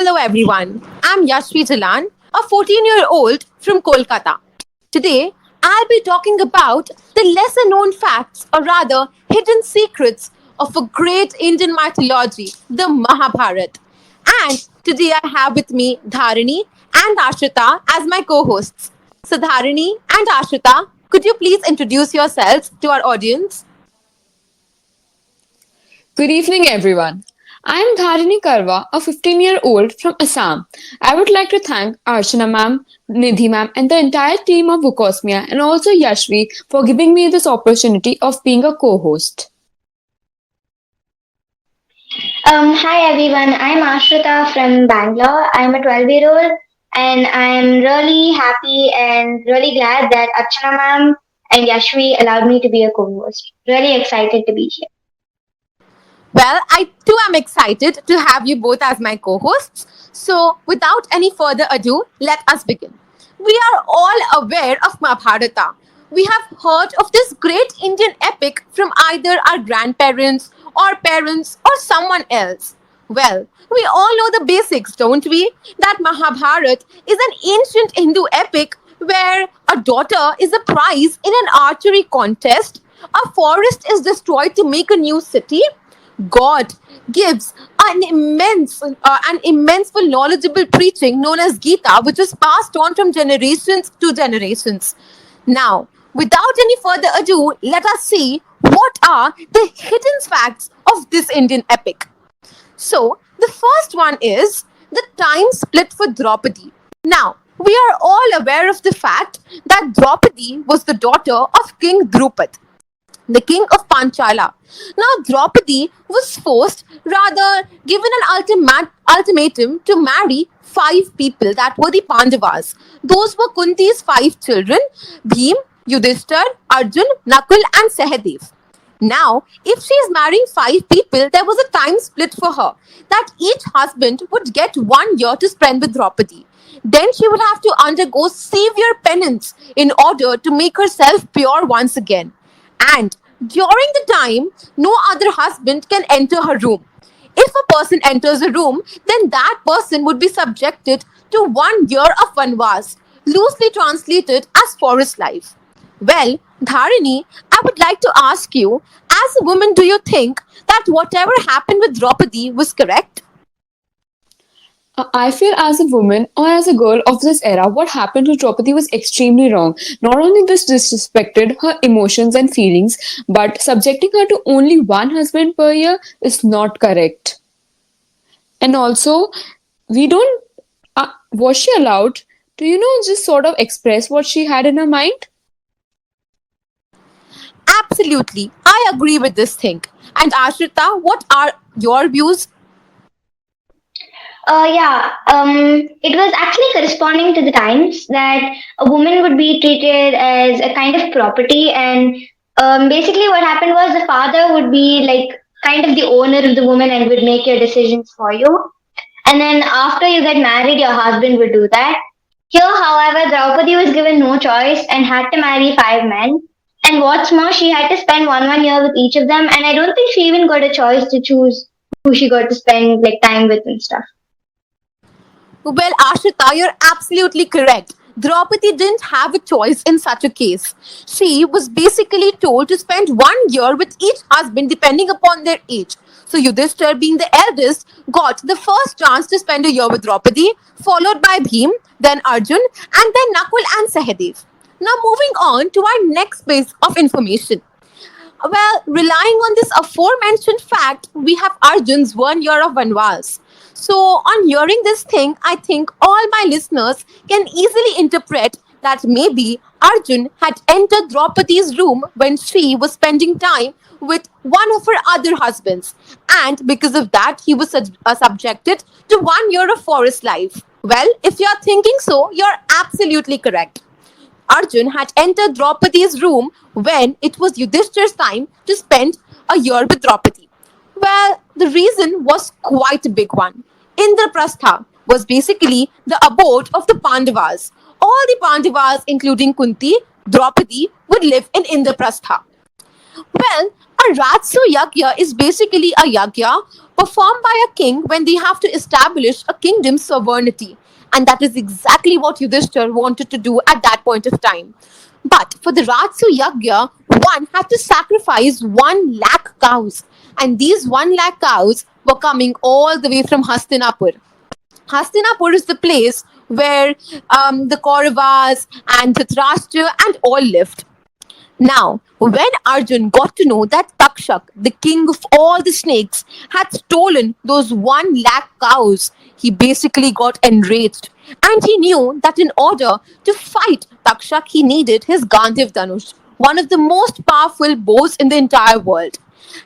Hello everyone, I'm Yashvi Jalan, a 14-year-old from Kolkata. Today, I'll be talking about the lesser known facts, or rather, hidden secrets of a great Indian mythology, the Mahabharata. And today I have with me Dharani and Ashrita as my co hosts. So, Dharani and Ashrita, could you please introduce yourselves to our audience? Good evening, everyone. I am Dharini Karwa, a 15-year-old from Assam. I would like to thank Archana ma'am, Nidhi ma'am, and the entire team of Vukosmia and also Yashvi for giving me this opportunity of being a co-host. Hi everyone, I'm Ashrita from Bangalore. I'm a 12-year-old and I'm really happy and really glad that Archana ma'am and Yashvi allowed me to be a co-host. Really excited to be here. Well, I too am excited to have you both as my co hosts. So, without any further ado, let us begin. We are all aware of Mahabharata. We have heard of this great Indian epic from either our grandparents or parents or someone else. Well, we all know the basics, don't we? That Mahabharata is an ancient Hindu epic where a daughter is a prize in an archery contest, a forest is destroyed to make a new city, God gives an immenseful knowledgeable preaching known as Gita, which is passed on from generations to generations. Now, without any further ado, let us see what are the hidden facts of this Indian epic. So, the first one is the time split for Draupadi. Now, we are all aware of the fact that Draupadi was the daughter of King Drupad, the king of Panchala. Now, Draupadi was forced, rather given an ultimatum to marry five people that were the Pandavas. Those were Kunti's five children: Bhim, Yudhishthir, Arjun, Nakul, and Sahadev. Now, if she is marrying five people, there was a time split for her that each husband would get 1 year to spend with Draupadi. Then she would have to undergo severe penance in order to make herself pure once again. And during the time, no other husband can enter her room. If a person enters a room, then that person would be subjected to 1 year of vanvas, loosely translated as forest life. Well, Dharini, I would like to ask you, as a woman, do you think that whatever happened with Draupadi was correct? I feel as a woman or as a girl of this era, what happened to Draupadi was extremely wrong. Not only this disrespected her emotions and feelings, but subjecting her to only one husband per year is not correct. And also, we don't. Was she allowed to, just sort of express what she had in her mind? Absolutely. I agree with this thing. And Ashrita, what are your views? It was actually corresponding to the times that a woman would be treated as a kind of property, and basically what happened was the father would be like kind of the owner of the woman and would make your decisions for you. And then after you get married, your husband would do that. Here, however, Draupadi was given no choice and had to marry five men. And what's more, she had to spend one year with each of them. And I don't think she even got a choice to choose who she got to spend like time with and stuff. Well, Ashita, you're absolutely correct. Draupadi didn't have a choice in such a case. She was basically told to spend 1 year with each husband depending upon their age. So Yudhishthir, being the eldest, got the first chance to spend a year with Draupadi, followed by Bhim, then Arjun, and then Nakul and Sahadev. Now moving on to our next base of information. Well, relying on this aforementioned fact, we have Arjun's 1 year of Vanvas. So, on hearing this thing, I think all my listeners can easily interpret that maybe Arjun had entered Draupadi's room when she was spending time with one of her other husbands, and because of that, he was subjected to 1 year of forest life. Well, if you're thinking so, you're absolutely correct. Arjun had entered Draupadi's room when it was Yudhishthir's time to spend a year with Draupadi. Well, the reason was quite a big one. Indraprastha was basically the abode of the Pandavas. All the Pandavas, including Kunti, Draupadi, would live in Indraprastha. Well, a Ratsu Yagya is basically a yagya performed by a king when they have to establish a kingdom's sovereignty. And that is exactly what Yudhishthir wanted to do at that point of time. But for the Ratsu Yagya, one had to sacrifice 1 lakh cows. And these 1 lakh cows were coming all the way from Hastinapur. Hastinapur is the place where the Kauravas and Dhritarashtra and all lived. Now, when Arjun got to know that Takshak, the king of all the snakes, had stolen those 1 lakh cows, he basically got enraged. And he knew that in order to fight Takshak, he needed his Gandhiv Dhanush, one of the most powerful bows in the entire world.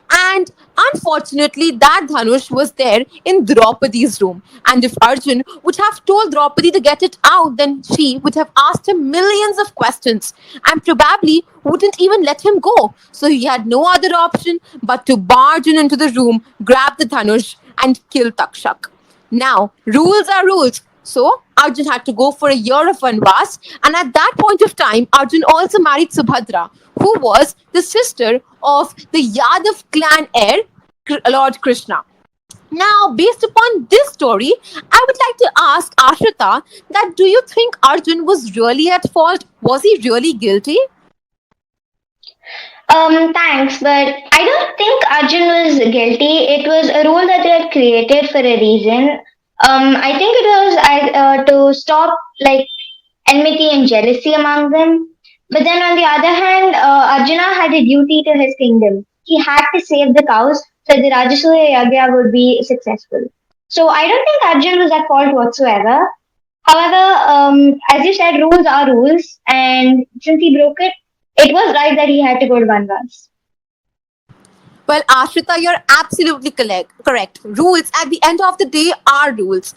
And unfortunately, that Dhanush was there in Draupadi's room. And if Arjun would have told Draupadi to get it out, then she would have asked him millions of questions and probably wouldn't even let him go. So he had no other option but to barge in into the room, grab the Dhanush, and kill Takshak. Now, rules are rules. So Arjun had to go for a year of Vanvas, and at that point of time, Arjun also married Subhadra, who was the sister of the Yadav clan heir, Lord Krishna. Now, based upon this story, I would like to ask Ashrita that do you think Arjun was really at fault? Was he really guilty? Thanks, but I don't think Arjun was guilty. It was a rule that they had created for a reason. I think it was to stop like enmity and jealousy among them. But then on the other hand, Arjuna had a duty to his kingdom. He had to save the cows so the Rajasuya Yagya would be successful. So I don't think Arjun was at fault whatsoever. However, as you said, rules are rules, and since he broke it, it was right that he had to go to Banvas. Well, Ashrita, you're absolutely correct. Rules at the end of the day are rules.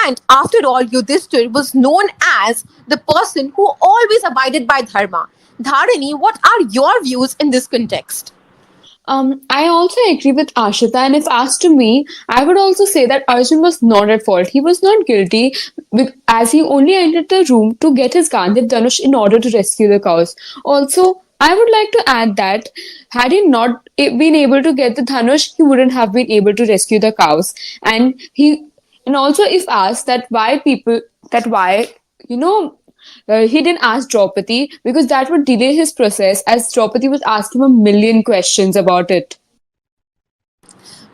And after all, Yudhishthir was known as the person who always abided by dharma. Dharani, what are your views in this context? I also agree with Ashita, and if asked to me, I would also say that Arjun was not at fault. He was not guilty as he only entered the room to get his Gandhiv Dhanush in order to rescue the cows. Also, I would like to add that had he not been able to get the Dhanush, he wouldn't have been able to rescue the cows. And also, if asked that why, you know, he didn't ask Draupadi because that would delay his process as Draupadi was asking him a million questions about it.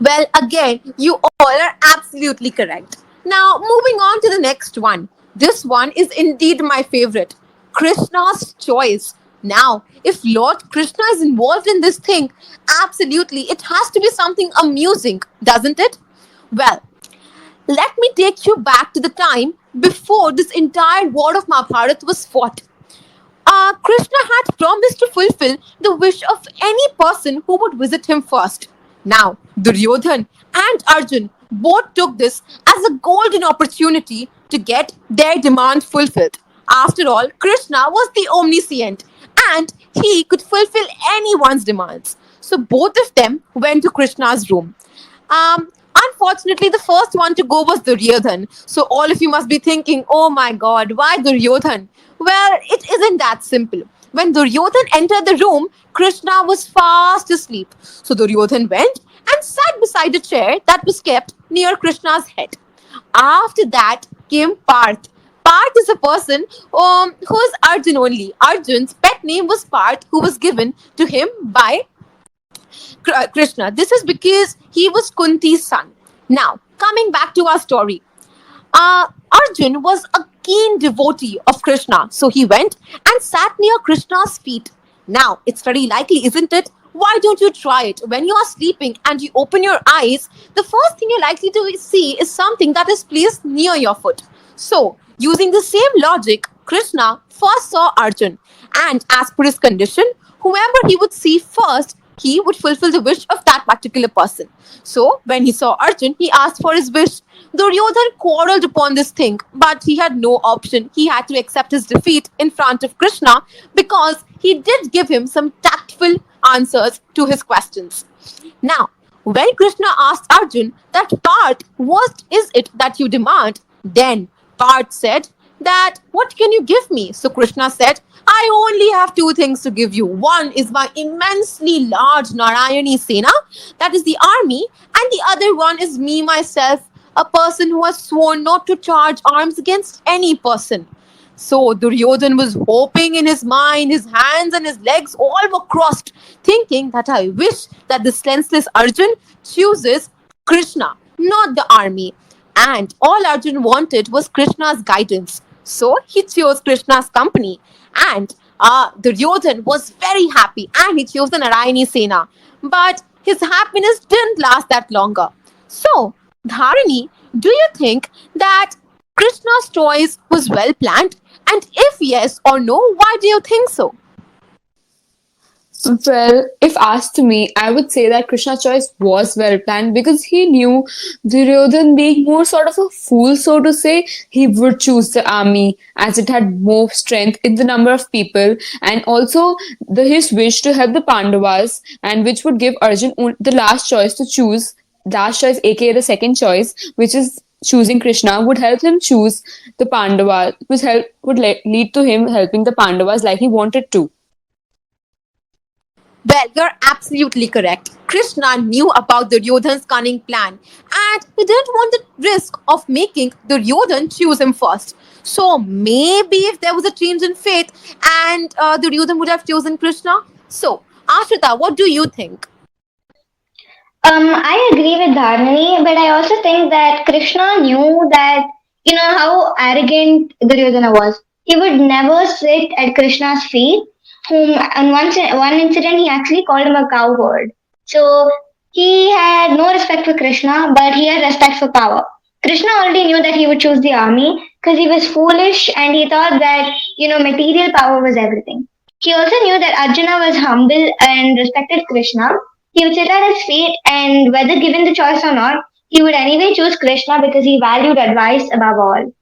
Well, again, you all are absolutely correct. Now, moving on to the next one. This one is indeed my favorite Krishna's choice. Now, if Lord Krishna is involved in this thing, absolutely, it has to be something amusing, doesn't it? Well, let me take you back to the time before this entire war of Mahabharata was fought. Krishna had promised to fulfill the wish of any person who would visit him first. Now, Duryodhan and Arjun both took this as a golden opportunity to get their demand fulfilled. After all, Krishna was the omniscient and he could fulfill anyone's demands. So both of them went to Krishna's room. Unfortunately, the first one to go was Duryodhan. So all of you must be thinking, oh my god, why Duryodhan? Well, it isn't that simple. When Duryodhan entered the room, Krishna was fast asleep. So Duryodhan went and sat beside a chair that was kept near Krishna's head. After that came Parth. Parth is a person who is Arjun only. Arjun's pet name was Parth, who was given to him by Krishna. This is because he was Kunti's son. Now, coming back to our story, Arjun was a keen devotee of Krishna, so he went and sat near Krishna's feet. Now, it's very likely, isn't it? Why don't you try it? When you are sleeping and you open your eyes, the first thing you're likely to see is something that is placed near your foot. So, using the same logic, Krishna first saw Arjun, and as per his condition, whoever he would see first, he would fulfill the wish of that particular person. So, when he saw Arjun, he asked for his wish. Duryodhan quarreled upon this thing, but he had no option. He had to accept his defeat in front of Krishna because he did give him some tactful answers to his questions. Now, when Krishna asked Arjun that Parth, what is it that you demand? Then Parth said, that what can you give me? So Krishna said, I only have two things to give you. One is my immensely large Narayani Sena, that is the army, and the other one is me myself, a person who has sworn not to charge arms against any person. So Duryodhan was hoping in his mind, his hands and his legs all were crossed, thinking that I wish that this senseless Arjun chooses Krishna, not the army. And all Arjun wanted was Krishna's guidance. So he chose Krishna's company. And Duryodhan was very happy and he chose the Narayani Sena. But his happiness didn't last that longer. So, Dharani, do you think that Krishna's choice was well planned? And if yes or no, why do you think so? Well, if asked to me, I would say that Krishna's choice was well planned because he knew Duryodhan being more sort of a fool, so to say, he would choose the army as it had more strength in the number of people and also his wish to help the Pandavas and which would give Arjun the last choice to choose, last choice aka the second choice, which is choosing Krishna, would help him choose the Pandavas, which lead to him helping the Pandavas like he wanted to. Well, you're absolutely correct. Krishna knew about Duryodhan's cunning plan and he didn't want the risk of making Duryodhan choose him first. So maybe if there was a change in fate and Duryodhan would have chosen Krishna. So, Ashrita, what do you think? I agree with Dharmini, but I also think that Krishna knew that, how arrogant Duryodhana was. He would never sit at Krishna's feet, whom, on one incident, he actually called him a cowherd. So, he had no respect for Krishna, but he had respect for power. Krishna already knew that he would choose the army because he was foolish and he thought that, material power was everything. He also knew that Arjuna was humble and respected Krishna. He would sit at his feet, and whether given the choice or not, he would anyway choose Krishna because he valued advice above all.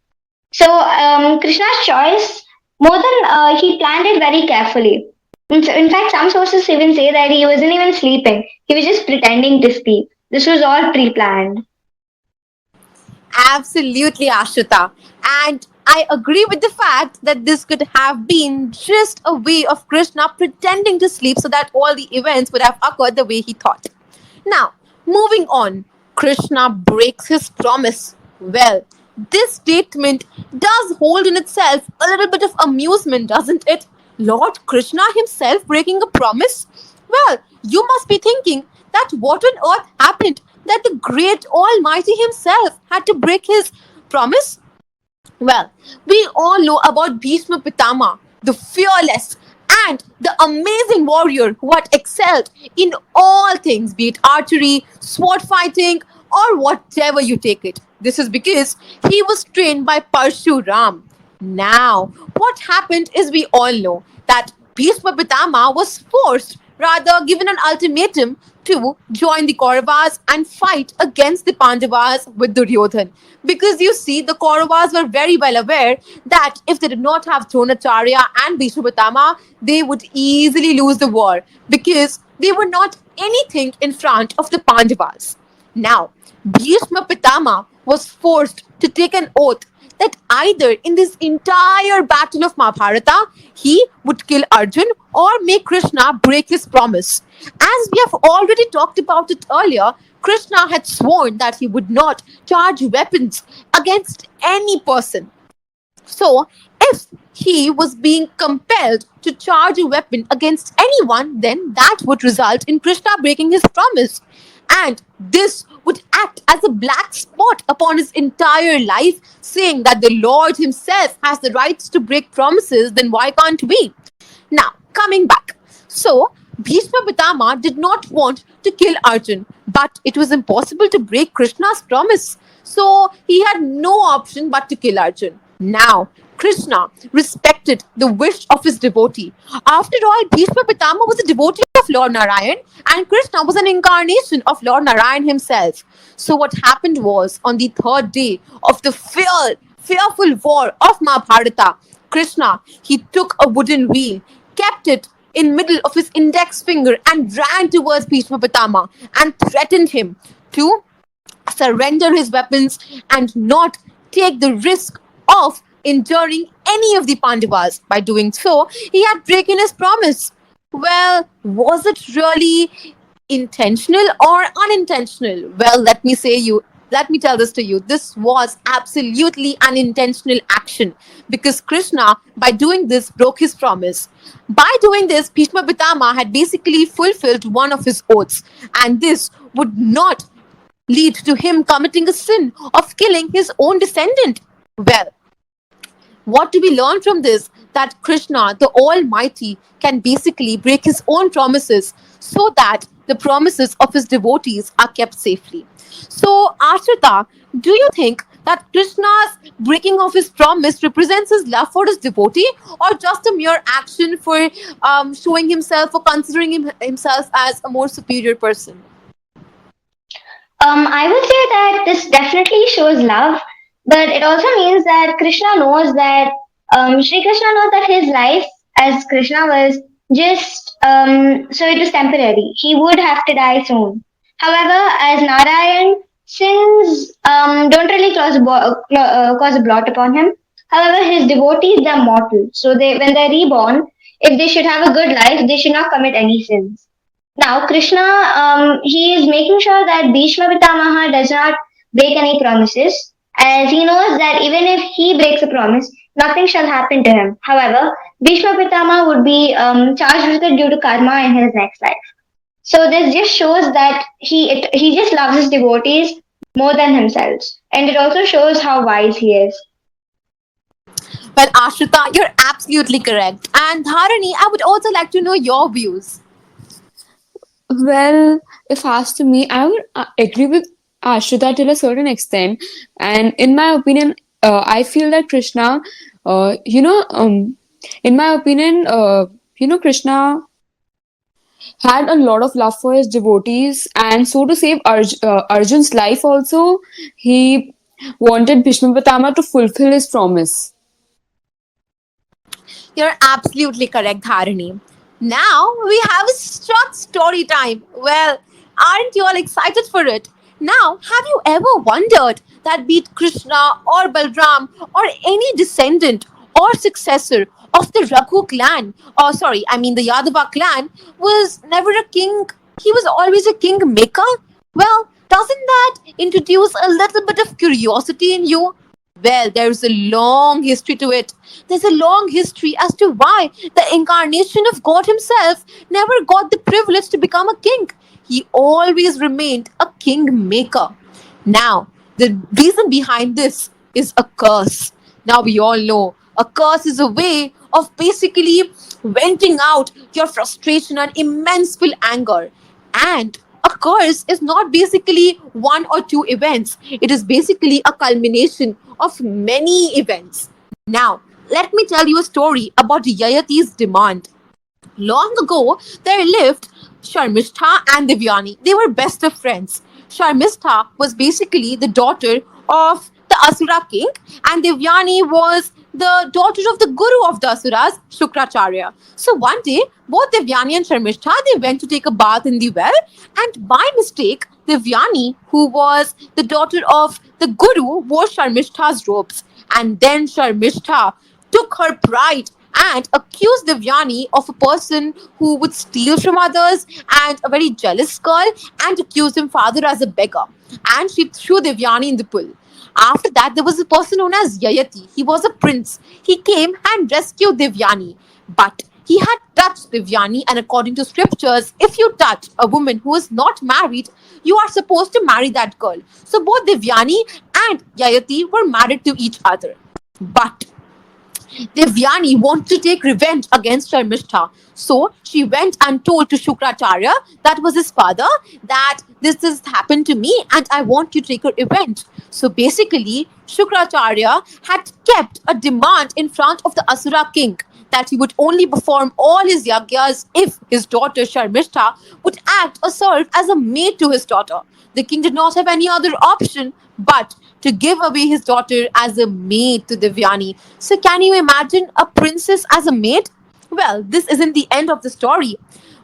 So, Krishna's choice, more than he planned it very carefully. In fact, some sources even say that he wasn't even sleeping, he was just pretending to sleep. This was all pre planned. Absolutely, Ashrita. And I agree with the fact that this could have been just a way of Krishna pretending to sleep so that all the events would have occurred the way he thought. Now, moving on, Krishna breaks his promise. Well, this statement does hold in itself a little bit of amusement, doesn't it? Lord Krishna himself breaking a promise? Well, you must be thinking that what on earth happened that the great Almighty himself had to break his promise? Well, we all know about Bhishma Pitama, the fearless and the amazing warrior who had excelled in all things, be it archery, sword fighting, or whatever you take it. This is because he was trained by Parshuram. Now, what happened is we all know that Bhishma Pitama was forced, rather given an ultimatum, to join the Kauravas and fight against the Pandavas with Duryodhan. Because you see, the Kauravas were very well aware that if they did not have Dronacharya and Bhishma Pitama, they would easily lose the war because they were not anything in front of the Pandavas. Now, Bhishma Pitama was forced to take an oath that either in this entire battle of Mahabharata, he would kill Arjun or make Krishna break his promise. As we have already talked about it earlier, Krishna had sworn that he would not charge weapons against any person. So, if he was being compelled to charge a weapon against anyone, then that would result in Krishna breaking his promise. And this would act as a black spot upon his entire life, saying that the Lord himself has the rights to break promises, then why can't we? Now, coming back. So, Bhishma Pitama did not want to kill Arjun, but it was impossible to break Krishna's promise. So, he had no option but to kill Arjun. Now, Krishna respected the wish of his devotee. After all, Bhishma Pitama was a devotee of Lord Narayan, and Krishna was an incarnation of Lord Narayan himself. So, what happened was on the third day of the fearful war of Mahabharata, Krishna, he took a wooden wheel, kept it in middle of his index finger and ran towards Bhishma Pitama and threatened him to surrender his weapons and not take the risk of injuring any of the Pandavas. By doing so, he had broken his promise. Well, was it really intentional or unintentional? Well, let me tell this to you. This was absolutely unintentional action because Krishna, by doing this, broke his promise. By doing this, Bhishma Pitama had basically fulfilled one of his oaths, and this would not lead to him committing a sin of killing his own descendant. Well, what do we learn from this? That Krishna, the Almighty, can basically break his own promises so that the promises of his devotees are kept safely. So, Ashrita, do you think that Krishna's breaking of his promise represents his love for his devotee, or just a mere action for showing himself or considering himself as a more superior person? I would say that this definitely shows love, but it also means that Krishna knows that Shri Krishna knows that his life as Krishna was just so it was temporary. He would have to die soon. However, as Narayan, sins don't really cause a blot upon him. However, his devotees they're mortal, so they when they're reborn, if they should have a good life, they should not commit any sins. Now, Krishna, he is making sure that Bhishma Pitamaha does not break any promises, as he knows that even if he breaks a promise, nothing shall happen to him. However, Bhishma Pitamaha would be charged with it due to karma in his next life. So this just shows that he just loves his devotees more than himself, and it also shows how wise he is. Well, Ashrita, you're absolutely correct. And Dharani, I would also like to know your views. Well, if asked to me, I would agree with Ashrita till a certain extent. And in my opinion, I feel that Krishna, you know, in my opinion, Krishna had a lot of love for his devotees, and so to save Arjun's life, also he wanted Bhishma Pitama to fulfill his promise. You're absolutely correct, Dharani. Now we have a short story time. Well, aren't you all excited for it? Now, have you ever wondered that be it Krishna or Balram or any descendant or successor of the Raghu clan, or sorry, I mean the Yadava clan, was never a king? He was always a king maker? Well, doesn't that introduce a little bit of curiosity in you? Well, there's a long history to it. There's a long history as to why the incarnation of God Himself never got the privilege to become a king. He always remained a king maker. Now, the reason behind this is a curse. Now, we all know a curse is a way of basically venting out your frustration and immense anger. And a curse is not basically one or two events, it is basically a culmination of many events. Now, let me tell you a story about Yayati's demand. Long ago, there lived Sharmistha and Devyani. They were best of friends. Sharmistha was basically the daughter of the Asura king, and Devyani was the daughter of the guru of the Asuras, Shukracharya. So one day, both Devyani and Sharmistha they went to take a bath in the well, and by mistake, Devyani, who was the daughter of the guru, wore Sharmistha's robes. And then Sharmistha took her pride and accused Devyani of a person who would steal from others and a very jealous girl, and accused him father as a beggar. And she threw Devyani in the pool. After that, there was a person known as Yayati. He was a prince. He came and rescued Devyani. But he had touched Devyani, and according to scriptures, if you touch a woman who is not married, you are supposed to marry that girl. So both Devyani and Yayati were married to each other. But Devyani wanted to take revenge against Sharmistha. So she went and told to Shukracharya, that was his father, that this has happened to me and I want you to take revenge. So basically, Shukracharya had kept a demand in front of the Asura king that he would only perform all his yagyas if his daughter Sharmistha would act or serve as a maid to his daughter. The king did not have any other option but to give away his daughter as a maid to Devyani. So, can you imagine a princess as a maid? Well, this isn't the end of the story.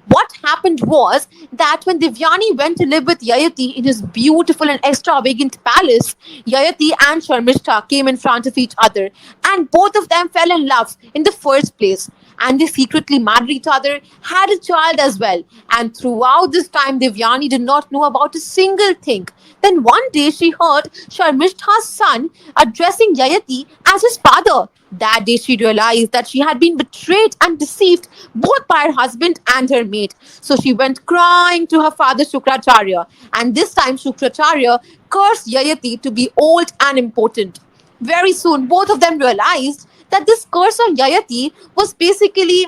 What happened was that when Divyani went to live with Yayati in his beautiful and extravagant palace, Yayati and Sharmishta came in front of each other, and both of them fell in love in the first place. And they secretly married each other, had a child as well. And throughout this time, Divyani did not know about a single thing. Then one day she heard Sharmishta's son addressing Yayati as his father. That day she realized that she had been betrayed and deceived both by her husband and her mate. So she went crying to her father Shukracharya, and this time Shukracharya cursed Yayati to be old and impotent. Very soon, both of them realized that this curse on Yayati was basically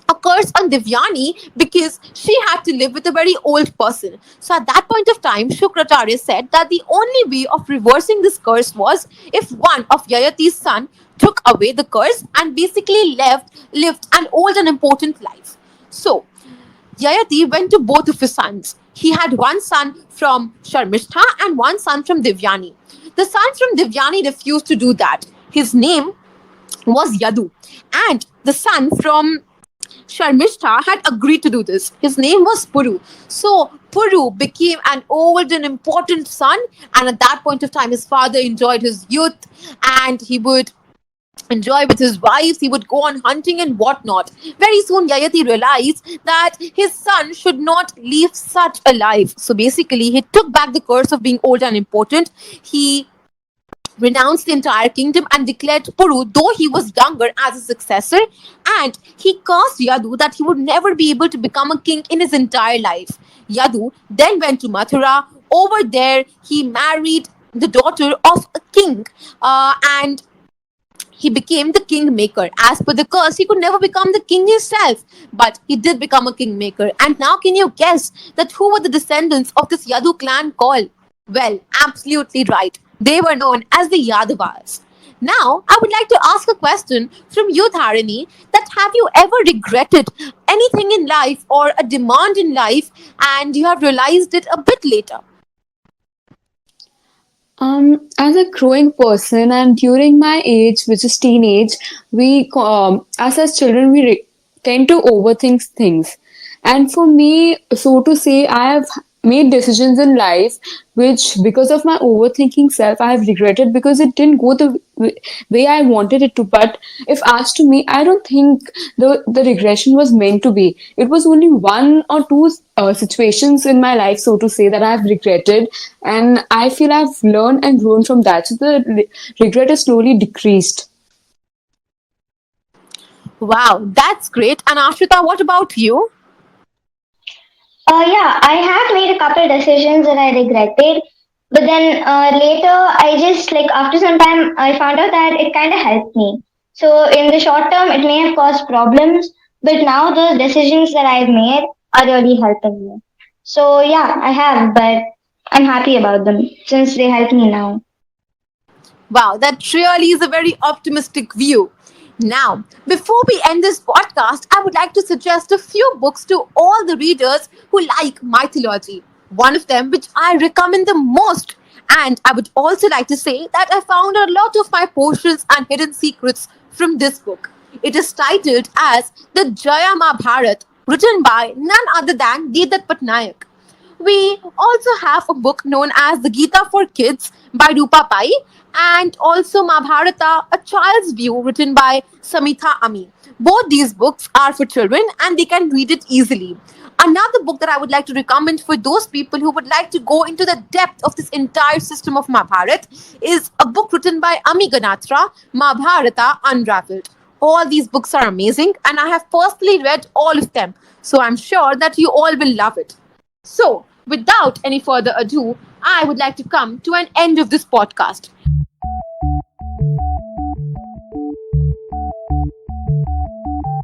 a curse on Divyani because she had to live with a very old person. So at that point of time, Shukracharya said that the only way of reversing this curse was if one of Yayati's son took away the curse and basically lived an old and important life. So Yayati went to both of his sons. He had one son from Sharmishtha and one son from Divyani. The son from Divyani refused to do that. His name was Yadu. And the son from Sharmishta had agreed to do this. His name was Puru. So Puru became an old and important son, and at that point of time, his father enjoyed his youth, and he would enjoy with his wives, he would go on hunting and whatnot. Very soon, Yayati realized that his son should not live such a life. So basically, he took back the curse of being old and important. He renounced the entire kingdom and declared Puru, though he was younger, as his successor, and he cursed Yadu that he would never be able to become a king in his entire life. Yadu then went to Mathura. Over there, he married the daughter of a king, and he became the kingmaker. As per the curse, he could never become the king himself, but he did become a kingmaker. And now, can you guess that who were the descendants of this Yadu clan called? Well, absolutely right. They were known as the Yadavas. Now, I would like to ask a question from you, Dharani, that have you ever regretted anything in life or a demand in life and you have realized it a bit later? As a growing person and during my age, which is teenage, as children, tend to overthink things. And for me, so to say, I have made decisions in life which, because of my overthinking self, I have regretted because it didn't go the way I wanted it to. But if asked to me, I don't think the regression was meant to be. It was only one or two situations in my life, so to say, that I have regretted, and I feel I've learned and grown from that. So the regret is slowly decreased. Wow, that's great. And Ashrita, what about you? Yeah, I had made a couple decisions that I regretted, but then later I just like after some time I found out that it kind of helped me. So in the short term, it may have caused problems, but now those decisions that I've made are really helping me. So yeah, I have, but I'm happy about them since they help me now. Wow, that really is a very optimistic view. Now, before we end this podcast, I would like to suggest a few books to all the readers who like mythology. One of them, which I recommend the most, and I would also like to say that I found a lot of my potions and hidden secrets from this book. It is titled as The Jaya Mahabharata, written by none other than Deedat Patnaik. We also have a book known as The Gita for Kids by Rupa Pai and also Mahabharata, A Child's View, written by Samitha Ami. Both these books are for children and they can read it easily. Another book that I would like to recommend for those people who would like to go into the depth of this entire system of Mahabharata is a book written by Ami Ganatra, Mahabharata Unraveled. All these books are amazing and I have personally read all of them. So I'm sure that you all will love it. So, without any further ado, I would like to come to an end of this podcast.